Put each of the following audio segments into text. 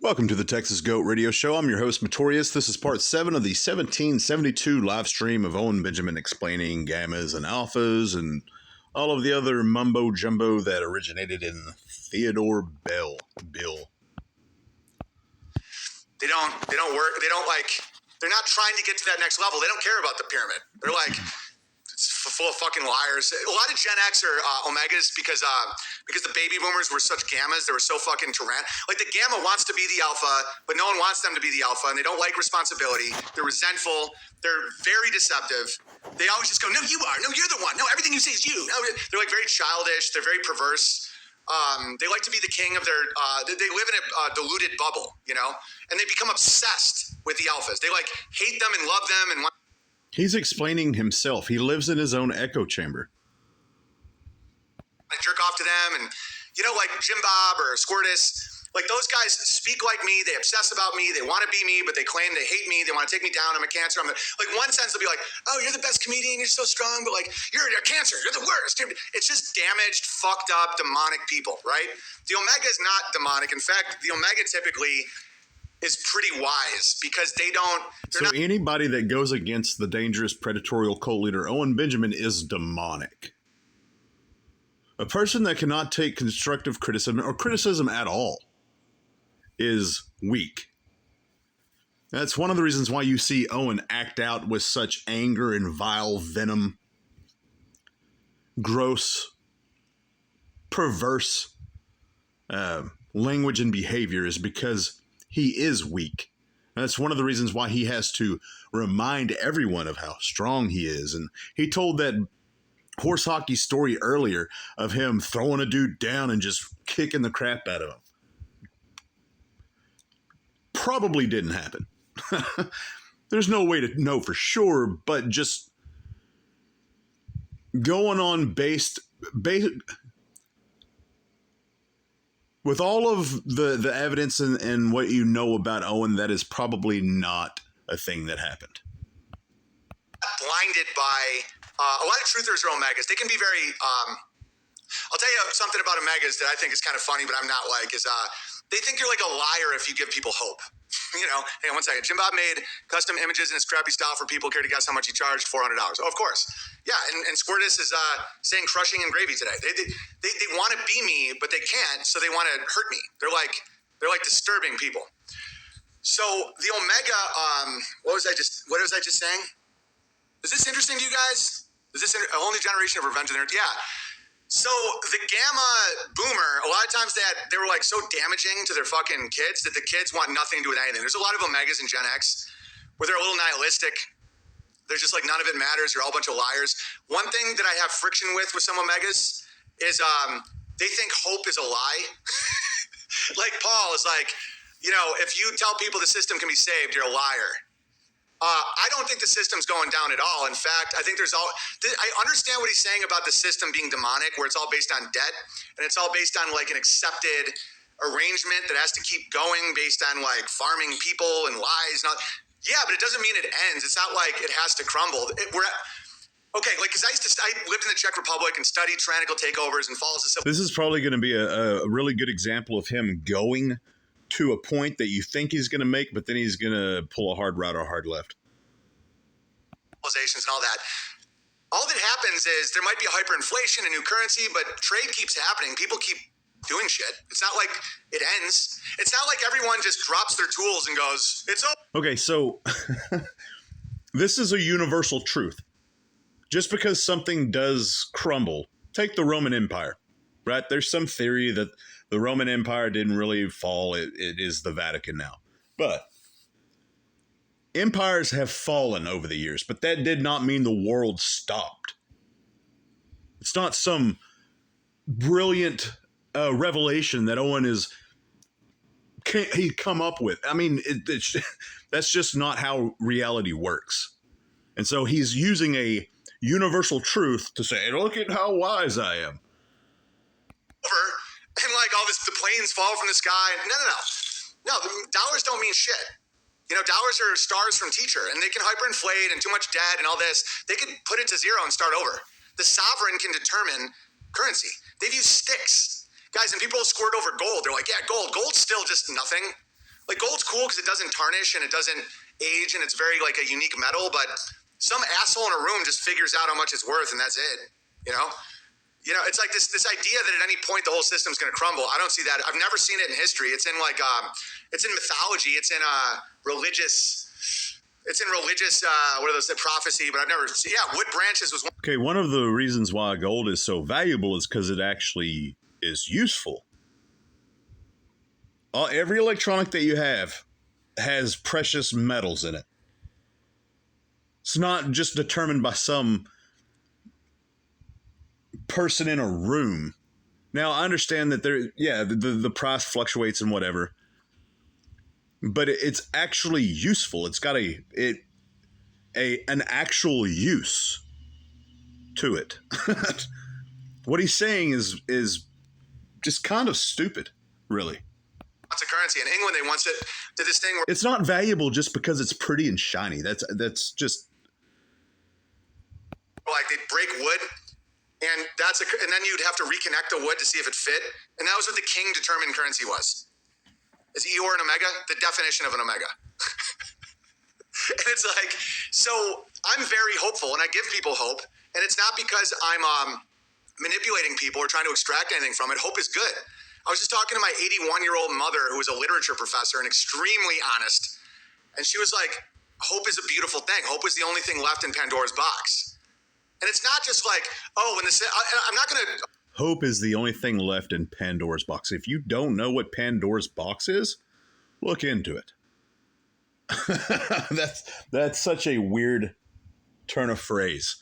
Welcome to the Texas Goat Radio Show. I'm your host, Matorius. This is part 7 of the 1772 live stream of Owen Benjamin explaining gammas and alphas and all of the other mumbo jumbo that originated in Theodore Bill. They don't work. They're not trying to get to that next level. They don't care about the pyramid. They're like, it's full of fucking liars. A lot of Gen X are Omegas because the baby boomers were such gammas. They were so fucking like the gamma wants to be the alpha, but no one wants them to be the alpha, and they don't like responsibility. They're resentful. They're very deceptive. They always just go, no, you are. No, you're the one. No, everything you say is you. No, they're like very childish. They're very perverse. They like to be the king of their, they live in a diluted bubble, you know, and they become obsessed with the alphas. They like hate them and love them and want. He's explaining himself. He lives in his own echo chamber. I jerk off to them, and you know, like Jim Bob or Squirtus, like those guys speak like me. They obsess about me. They want to be me, but they claim they hate me. They want to take me down. I'm a cancer. Like one sense they'll be like, "Oh, you're the best comedian. You're so strong," but like you're a cancer. You're the worst. It's just damaged, fucked up, demonic people, right? The Omega is not demonic. In fact, the Omega typically is pretty wise because they don't. So anybody that goes against the dangerous predatory cult leader Owen Benjamin is demonic. A person that cannot take constructive criticism or criticism at all is weak. That's one of the reasons why you see Owen act out with such anger and vile venom, gross, perverse language and behavior is because he is weak. And that's one of the reasons why he has to remind everyone of how strong he is. And he told that horse hockey story earlier of him throwing a dude down and just kicking the crap out of him. Probably didn't happen. There's no way to know for sure, but just going on based with all of the evidence and what you know about Owen, that is probably not a thing that happened. Blinded by a lot of truthers are Omegas. They can be very. I'll tell you something about Omegas that I think is kind of funny, but I'm not like is they think you're like a liar if you give people hope. You know, hang on one second. Jim Bob made custom images in his crappy style for people. Care to guess how much he charged? $400. Oh, of course. Yeah, and Squirtus is saying crushing and gravy today. They want to be me, but they can't, so they want to hurt me. They're like disturbing people. So the Omega, what was I just saying? Is this interesting to you guys? Is this a whole new generation of Revenge of the Nerds? Yeah. So the Gamma Boomer, a lot of times they were like so damaging to their fucking kids that the kids want nothing to do with anything. There's a lot of Omegas and Gen X where they're a little nihilistic. They're just like, none of it matters. You're all a bunch of liars. One thing that I have friction with some Omegas is they think hope is a lie. Like Paul is like, you know, if you tell people the system can be saved, you're a liar. I don't think the system's going down at all. In fact, I think I understand what he's saying about the system being demonic, where it's all based on debt and it's all based on like an accepted arrangement that has to keep going based on like farming people and lies. Yeah, but it doesn't mean it ends. It's not like it has to crumble. Okay, like, because I lived in the Czech Republic and studied tyrannical takeovers and falls of civil. This is probably going to be a really good example of him going to a point that you think he's going to make, but then he's going to pull a hard right or hard left. And all that. All that happens is there might be a hyperinflation, a new currency, but trade keeps happening. People keep doing shit. It's not like it ends. It's not like everyone just drops their tools and goes, it's over. Okay, so this is a universal truth. Just because something does crumble, take the Roman Empire, right? There's some theory that the Roman Empire didn't really fall. It is the Vatican now. But empires have fallen over the years, but that did not mean the world stopped. It's not some brilliant revelation that Owen he come up with. I mean, that's just not how reality works. And so he's using a universal truth to say, look at how wise I am. And like all this, the planes fall from the sky. No, dollars don't mean shit. You know, dollars are stars from teacher, and they can hyperinflate and too much debt and all this. They could put it to zero and start over. The sovereign can determine currency. They've used sticks. Guys, and people squirt over gold. They're like, yeah, gold. Gold's still just nothing. Like gold's cool because it doesn't tarnish and it doesn't age and it's very like a unique metal, but some asshole in a room just figures out how much it's worth and that's it, you know? It's like this idea that at any point the whole system's going to crumble. I don't see that. I've never seen it in history. It's in it's in mythology. It's in religious. It's in religious. What are those? Prophecy. But I've never. Yeah, wood branches was one. Okay, one of the reasons why gold is so valuable is because it actually is useful. Every electronic that you have has precious metals in it. It's not just determined by some person in a room. Now, I understand that the price fluctuates and whatever, but it's actually useful. It's got an actual use to it. What he's saying is just kind of stupid, really. Lots of currency. In England, they once did this thing where it's not valuable just because it's pretty and shiny. That's just like they break wood. And and then you'd have to reconnect the wood to see if it fit. And that was what the king determined currency was. Is Eeyore an omega? The definition of an omega. And it's like, so I'm very hopeful and I give people hope. And it's not because I'm manipulating people or trying to extract anything from it. Hope is good. I was just talking to my 81-year-old mother who was a literature professor and extremely honest. And she was like, hope is a beautiful thing. Hope is the only thing left in Pandora's box. And it's not just like, oh, I'm not going to. Hope is the only thing left in Pandora's box. If you don't know what Pandora's box is, look into it. That's such a weird turn of phrase.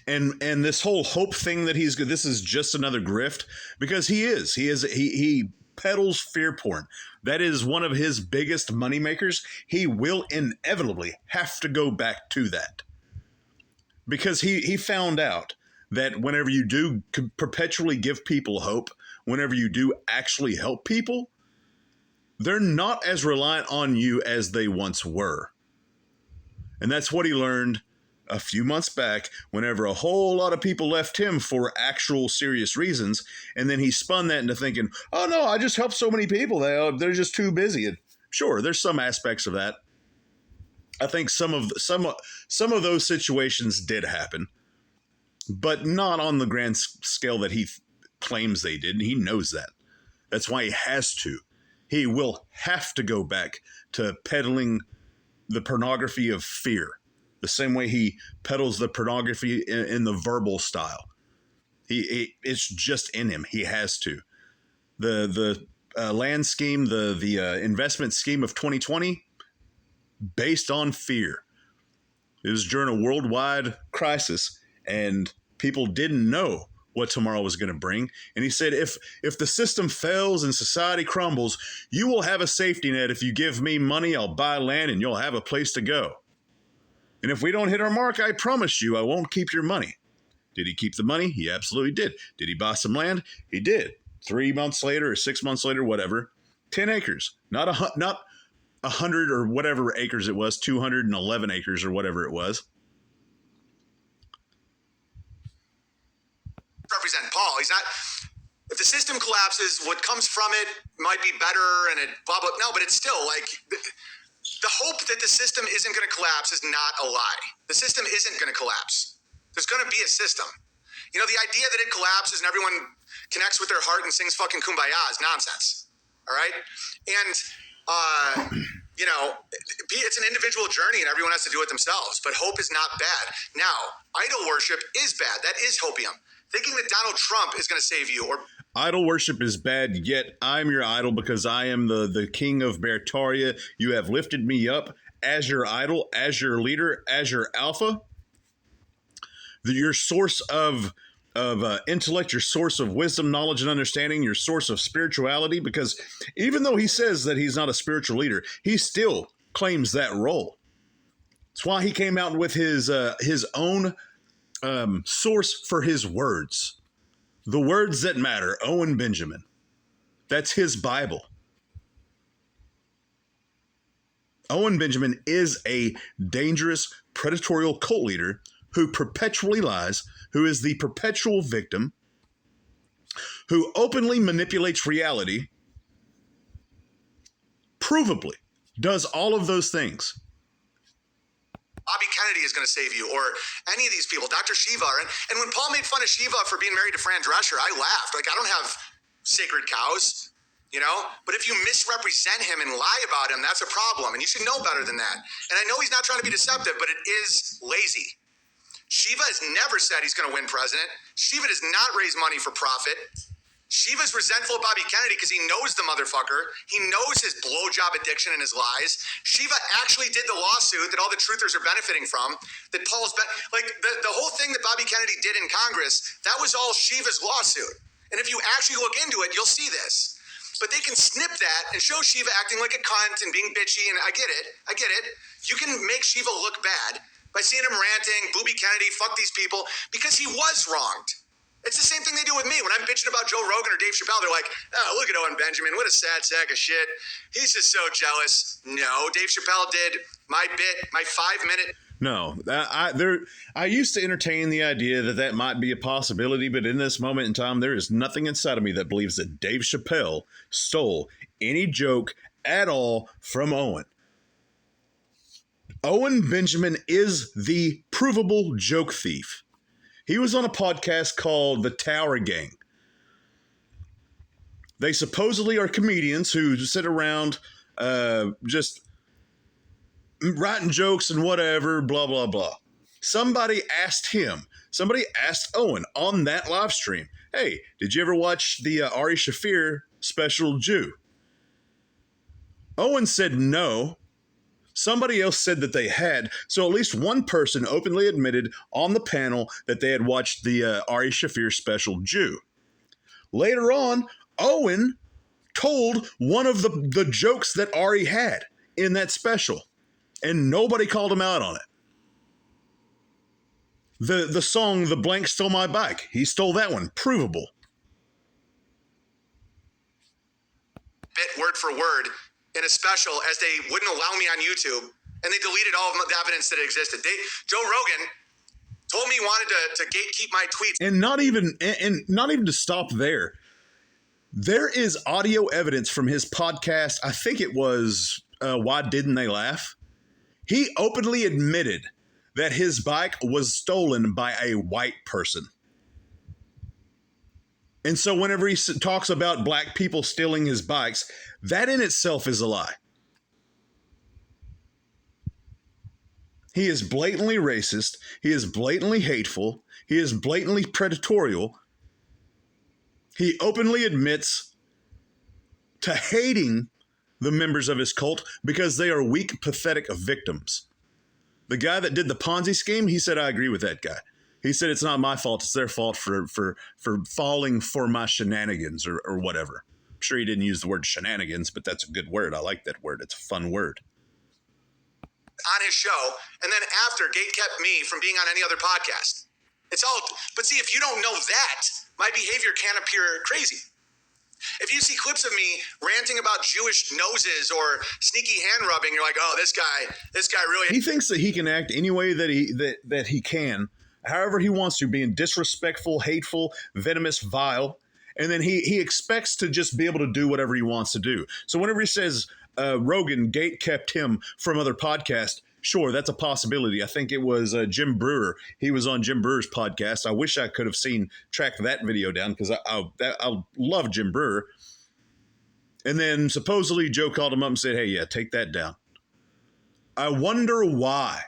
And this whole hope thing that this is just another grift because he peddles fear porn. That is one of his biggest moneymakers. He will inevitably have to go back to that because he found out that whenever you do perpetually give people hope, whenever you do actually help people, they're not as reliant on you as they once were. And that's what he learned a few months back whenever a whole lot of people left him for actual serious reasons. And then he spun that into thinking, oh no, I just helped so many people. They're just too busy. And sure, there's some aspects of that. I think some of those situations did happen, but not on the grand scale that he claims they did. And he knows that. That's why he has to. He will have to go back to peddling the pornography of fear. The same way he peddles the pornography in the verbal style. It's just in him. He has to. The land scheme, the investment scheme of 2020, based on fear. It was during a worldwide crisis, and people didn't know what tomorrow was going to bring. And he said, if the system fails and society crumbles, you will have a safety net. If you give me money, I'll buy land and you'll have a place to go. And if we don't hit our mark, I promise you I won't keep your money. Did he keep the money? He absolutely did. Did he buy some land? He did. 3 months later or 6 months later, whatever, 10 acres, not 100 or whatever acres it was, 211 acres or whatever it was. Represent Paul. He's not. If the system collapses, what comes from it might be better and it blah, blah. No, but it's still like the hope that the system isn't going to collapse is not a lie. The system isn't going to collapse. There's going to be a system. You know, the idea that it collapses and everyone connects with their heart and sings fucking Kumbaya is nonsense. All right? And, you know, it's an individual journey and everyone has to do it themselves. But hope is not bad. Now, idol worship is bad. That is hopium. Thinking that Donald Trump is going to save you or... Idol worship is bad, yet I'm your idol because I am the king of Bertaria. You have lifted me up as your idol, as your leader, as your alpha. Your source of intellect, your source of wisdom, knowledge, and understanding, your source of spirituality, because even though he says that he's not a spiritual leader, he still claims that role. That's why he came out with his own source for his words. The words that matter, Owen Benjamin. That's his Bible. Owen Benjamin is a dangerous, predatory cult leader who perpetually lies, who is the perpetual victim, who openly manipulates reality, provably does all of those things. Bobby Kennedy is going to save you, or any of these people, Dr. Shiva. And when Paul made fun of Shiva for being married to Fran Drescher, I laughed. Like, I don't have sacred cows, you know? But if you misrepresent him and lie about him, that's a problem. And you should know better than that. And I know he's not trying to be deceptive, but it is lazy. Shiva has never said he's going to win president. Shiva does not raise money for profit. Shiva's resentful of Bobby Kennedy because he knows the motherfucker. He knows his blowjob addiction and his lies. Shiva actually did the lawsuit that all the truthers are benefiting from. That Paul's like the whole thing that Bobby Kennedy did in Congress, that was all Shiva's lawsuit. And if you actually look into it, you'll see this. But they can snip that and show Shiva acting like a cunt and being bitchy. And I get it. You can make Shiva look bad by seeing him ranting, Booby Kennedy, fuck these people, because he was wronged. It's the same thing they do with me. When I'm bitching about Joe Rogan or Dave Chappelle, they're like, oh, look at Owen Benjamin. What a sad sack of shit. He's just so jealous. No, Dave Chappelle did my bit, my 5-minute. No, I used to entertain the idea that that might be a possibility, but in this moment in time, there is nothing inside of me that believes that Dave Chappelle stole any joke at all from Owen. Owen Benjamin is the provable joke thief. He was on a podcast called The Tower Gang. They supposedly are comedians who sit around just writing jokes and whatever, blah, blah, blah. Somebody asked Owen on that live stream, hey, did you ever watch the Ari Shaffir special Jew? Owen said no. Somebody else said that they had, so at least one person openly admitted on the panel that they had watched the Ari Shaffir special Jew. Later on, Owen told one of the jokes that Ari had in that special, and nobody called him out on it. The song, The Blank Stole My Bike, he stole that one, provable. Bit word for word in a special, as they wouldn't allow me on YouTube, and they deleted all of the evidence that existed. Joe Rogan told me he wanted to gatekeep my tweets. And not even to stop there. There is audio evidence from his podcast. I think it was Why Didn't They Laugh? He openly admitted that his bike was stolen by a white person. And so whenever he talks about black people stealing his bikes, that in itself is a lie. He is blatantly racist. He is blatantly hateful. He is blatantly predatorial. He openly admits to hating the members of his cult because they are weak, pathetic victims. The guy that did the Ponzi scheme, he said, I agree with that guy. He said, it's not my fault. It's their fault for falling for my shenanigans or whatever. I'm sure he didn't use the word shenanigans, but that's a good word. I like that word. It's a fun word. On his show, and then after, Gate kept me from being on any other podcast. It's all, but see, if you don't know that, my behavior can appear crazy. If you see clips of me ranting about Jewish noses or sneaky hand rubbing, you're like, oh, this guy really. He thinks that he can act any way that he can, however he wants to, being disrespectful, hateful, venomous, vile. And then he expects to just be able to do whatever he wants to do. So whenever he says Rogan gate kept him from other podcasts, sure, that's a possibility. I think it was Jim Brewer. He was on Jim Brewer's podcast. I wish I could have tracked that video down because I love Jim Brewer. And then supposedly Joe called him up and said, hey, yeah, take that down. I wonder why.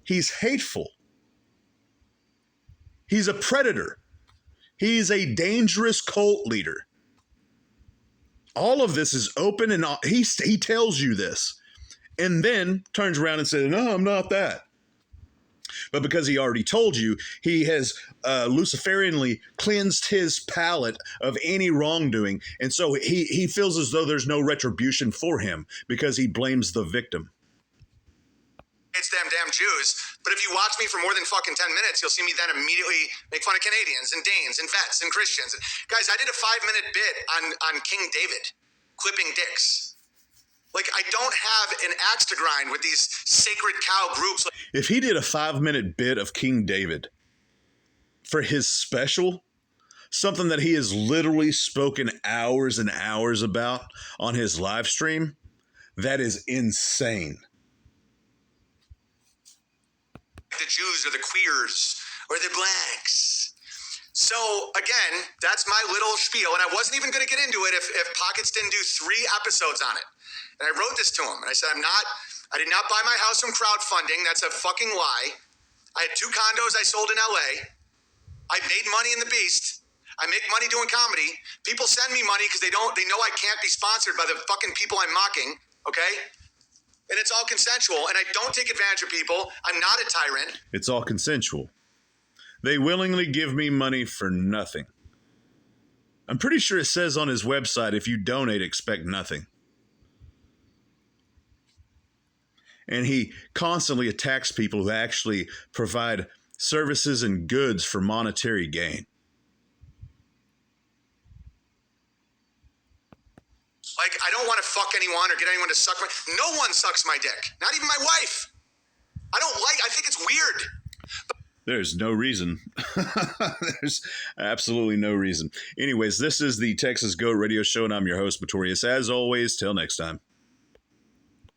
He's hateful. He's a predator. He's a dangerous cult leader. All of this is open and he tells you this. And then turns around and says, no, I'm not that. But because he already told you, he has Luciferianly cleansed his palate of any wrongdoing. And so he feels as though there's no retribution for him because he blames the victim. It's them damn Jews. But if you watch me for more than fucking 10 minutes, you'll see me then immediately make fun of Canadians and Danes and vets and Christians. Guys, I did a 5-minute bit on King David, clipping dicks. Like, I don't have an axe to grind with these sacred cow groups. If he did a 5-minute bit of King David for his special, something that he has literally spoken hours and hours about on his live stream, that is insane. The Jews or the queers or the blacks. So again, that's my little spiel, and I wasn't even going to get into it if Pockets didn't do 3 episodes on it. And I wrote this to him, and I said, I did not buy my house from crowdfunding. That's a fucking lie. I had 2 condos I sold in LA. I made money in the Beast. I make money doing comedy. People send me money because they know I can't be sponsored by the fucking people I'm mocking. Okay. And it's all consensual, and I don't take advantage of people. I'm not a tyrant. It's all consensual. They willingly give me money for nothing. I'm pretty sure it says on his website, if you donate, expect nothing. And he constantly attacks people who actually provide services and goods for monetary gain. Like, I don't want to fuck anyone or get anyone to suck my... No one sucks my dick. Not even my wife. I think it's weird. There's no reason. There's absolutely no reason. Anyways, this is the Texas Goat Radio Show, and I'm your host, Matorius. As always, till next time.